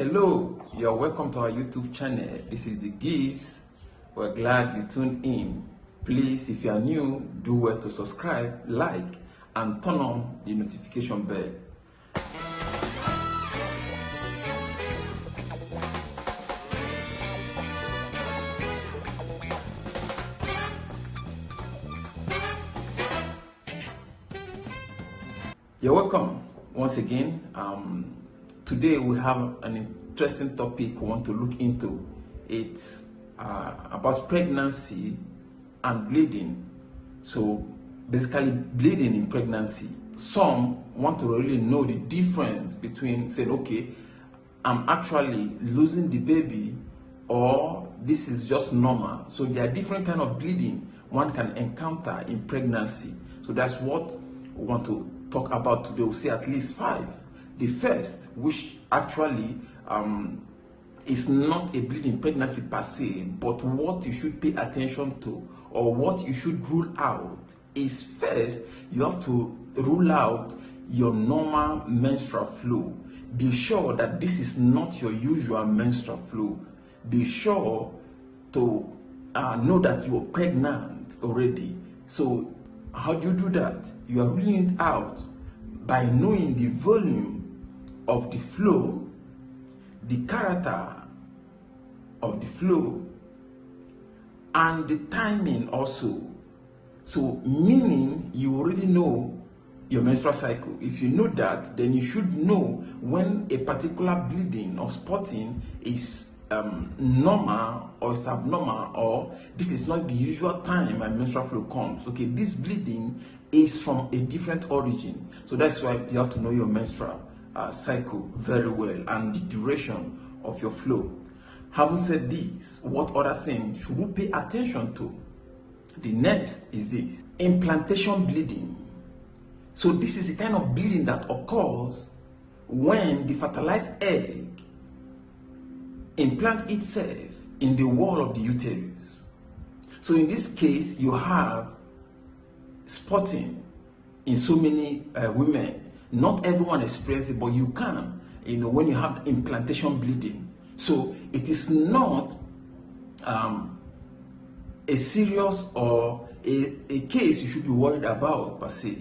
Hello, you're welcome to our YouTube channel. This is The Gives. We're glad you tuned in. Please, if you are new, do well to subscribe, like, and turn on the notification bell. You're welcome once again. Today we have an interesting topic we want to look into. It's about pregnancy and bleeding. So basically bleeding in pregnancy. Some want to really know the difference between saying, okay, I'm actually losing the baby, or this is just normal. So there are different kind of bleeding one can encounter in pregnancy. So that's what we want to talk about today. We'll see at least 5. The first, which actually is not a bleeding pregnancy per se, but what you should pay attention to or what you should rule out is, first, you have to rule out your normal menstrual flow. Be sure that this is not your usual menstrual flow. Be sure to know that you're pregnant already. So how do you do that? You are ruling it out by knowing the volume of the flow, the character of the flow, and the timing also. So meaning you already know your menstrual cycle. If you know that, then you should know when a particular bleeding or spotting is normal or is abnormal, or this is not the usual time my menstrual flow comes. Okay, this bleeding is from a different origin. So that's why you have to know your menstrual cycle very well and the duration of your flow. Having said this, what other things should we pay attention to? The next is this: implantation bleeding. So this is the kind of bleeding that occurs when the fertilized egg implants itself in the wall of the uterus. So in this case, you have spotting in so many women. Not everyone experiences it, but you can, when you have implantation bleeding. So it is not a serious or a case you should be worried about per se.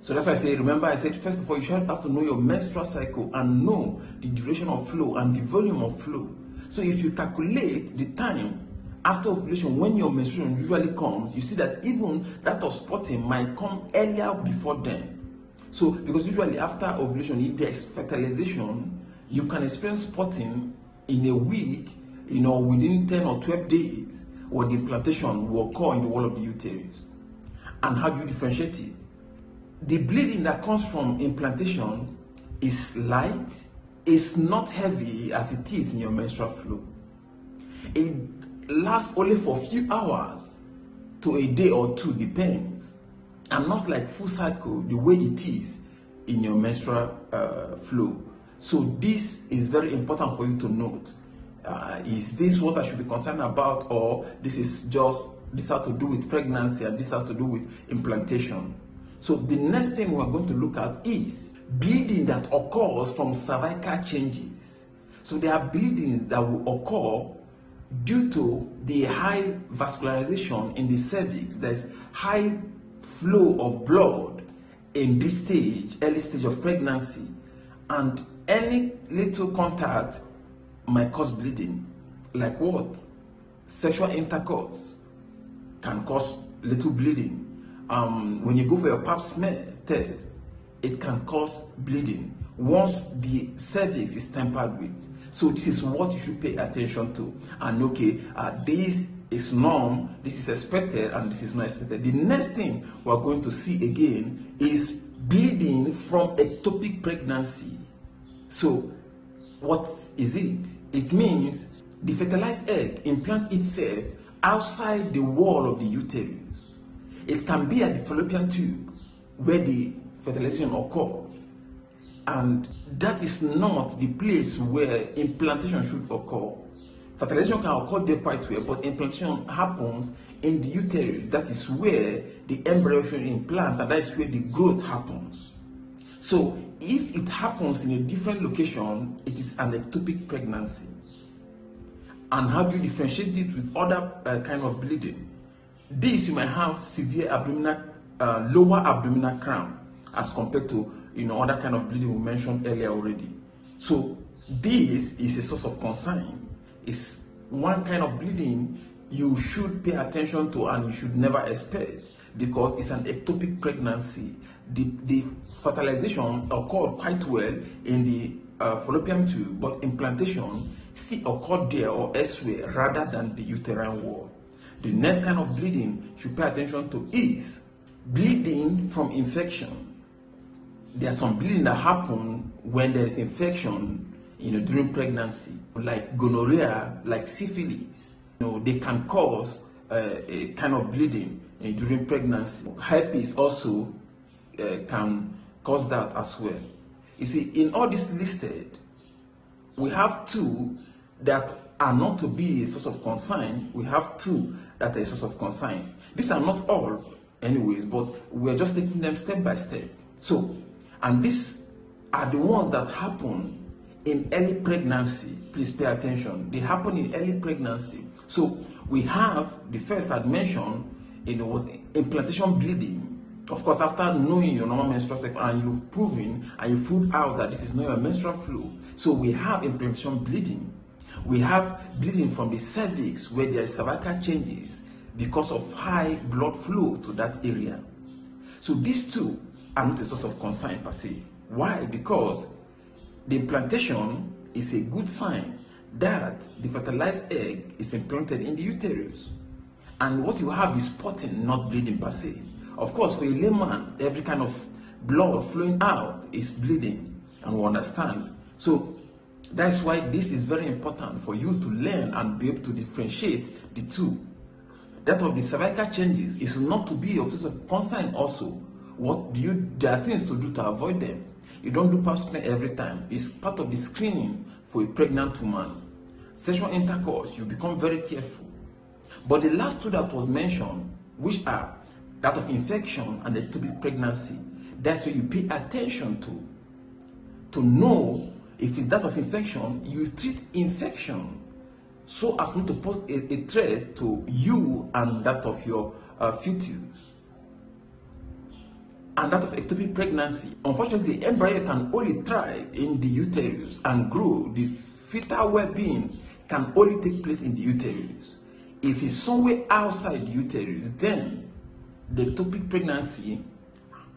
So that's why I say, remember I said, first of all, you should have to know your menstrual cycle and know the duration of flow and the volume of flow. So if you calculate the time after ovulation, when your menstruation usually comes, you see that even that of spotting might come earlier before then. So because usually after ovulation, if there is fertilization, you can experience spotting in a week, within 10 or 12 days, when the implantation will occur in the wall of the uterus. And how do you differentiate it? The bleeding that comes from implantation is light, it's not heavy as it is in your menstrual flow. It lasts only for a few hours to a day or two, depends, and not like full cycle the way it is in your menstrual flow. So this is very important for you to note. Is this what I should be concerned about, or this has to do with pregnancy and this has to do with implantation? So the next thing we're going to look at is bleeding that occurs from cervical changes. So there are bleedings that will occur due to the high vascularization in the cervix. There's high flow of blood in this stage, early stage of pregnancy, and any little contact might cause bleeding. Like what? Sexual intercourse can cause little bleeding. When you go for your pap smear test, it can cause bleeding once the cervix is tampered with. So this is what you should pay attention to. And okay, this is norm, this is expected, and this is not expected. The next thing we're going to see again is bleeding from ectopic pregnancy. So what is it? It means the fertilized egg implants itself outside the wall of the uterus. It can be at the fallopian tube where the fertilization occurs, and that is not the place where implantation should occur. Fertilization can occur there quite well, but implantation happens in the uterus. That is where the embryo should implant, and that is where the growth happens. So if it happens in a different location, it is an ectopic pregnancy. And how do you differentiate it with other kind of bleeding? This, you might have severe abdominal, lower abdominal cramp as compared to other kind of bleeding we mentioned earlier already. So this is a source of concern. It's one kind of bleeding you should pay attention to and you should never expect, because it's an ectopic pregnancy. The fertilization occurred quite well in the fallopian tube, but implantation still occurred there or elsewhere rather than the uterine wall. The next kind of bleeding you should pay attention to is bleeding from infection. There's some bleeding that happen when there is infection during pregnancy, like gonorrhea, like syphilis. They can cause a kind of bleeding during pregnancy. Herpes also can cause that as well. You see, in all this listed, we have two that are not to be a source of concern. We have two that are a source of concern. These are not all anyways, but we're just taking them step by step. So, and these are the ones that happen in early pregnancy. Please pay attention. They happen in early pregnancy. So we have the first I'd mentioned, was implantation bleeding. Of course, after knowing your normal menstrual cycle and you've proven and you found out that this is not your menstrual flow. So we have implantation bleeding. We have bleeding from the cervix where there is cervical changes because of high blood flow to that area. So these two are not a source of concern per se. Why? Because the implantation is a good sign that the fertilized egg is implanted in the uterus. And what you have is spotting, not bleeding per se. Of course, for a layman, every kind of blood flowing out is bleeding, and we understand. So that's why this is very important for you to learn and be able to differentiate the two. That of the cervical changes is not to be of source of concern also. There are things to do to avoid them. You don't do pap smear every time. It's part of the screening for a pregnant woman. Sexual intercourse, you become very careful. But the last two that was mentioned, which are that of infection and ectopic pregnancy, that's what you pay attention to know if it's that of infection. You treat infection so as not to pose a threat to you and that of your fetus. And that of ectopic pregnancy, unfortunately, the embryo can only thrive in the uterus and grow. The fetal well-being can only take place in the uterus. If it's somewhere outside the uterus, then the ectopic pregnancy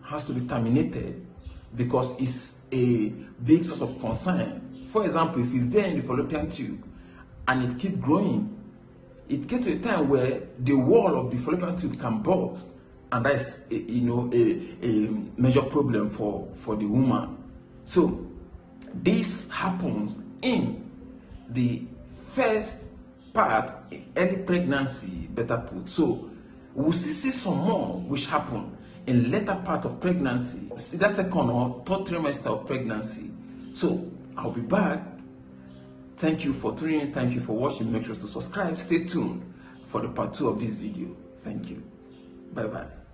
has to be terminated because it's a big source of concern. For example, if it's there in the fallopian tube and it keeps growing, it gets to a time where the wall of the fallopian tube can burst, and that's a major problem for the woman. So this happens in the first part, early pregnancy, better put. So we'll still see some more which happen in later part of pregnancy, either second or third trimester of pregnancy. So I'll be back. Thank you for tuning in. Thank you for watching. Make sure to subscribe. Stay tuned for the part 2 of this video. Thank you. Bye bye.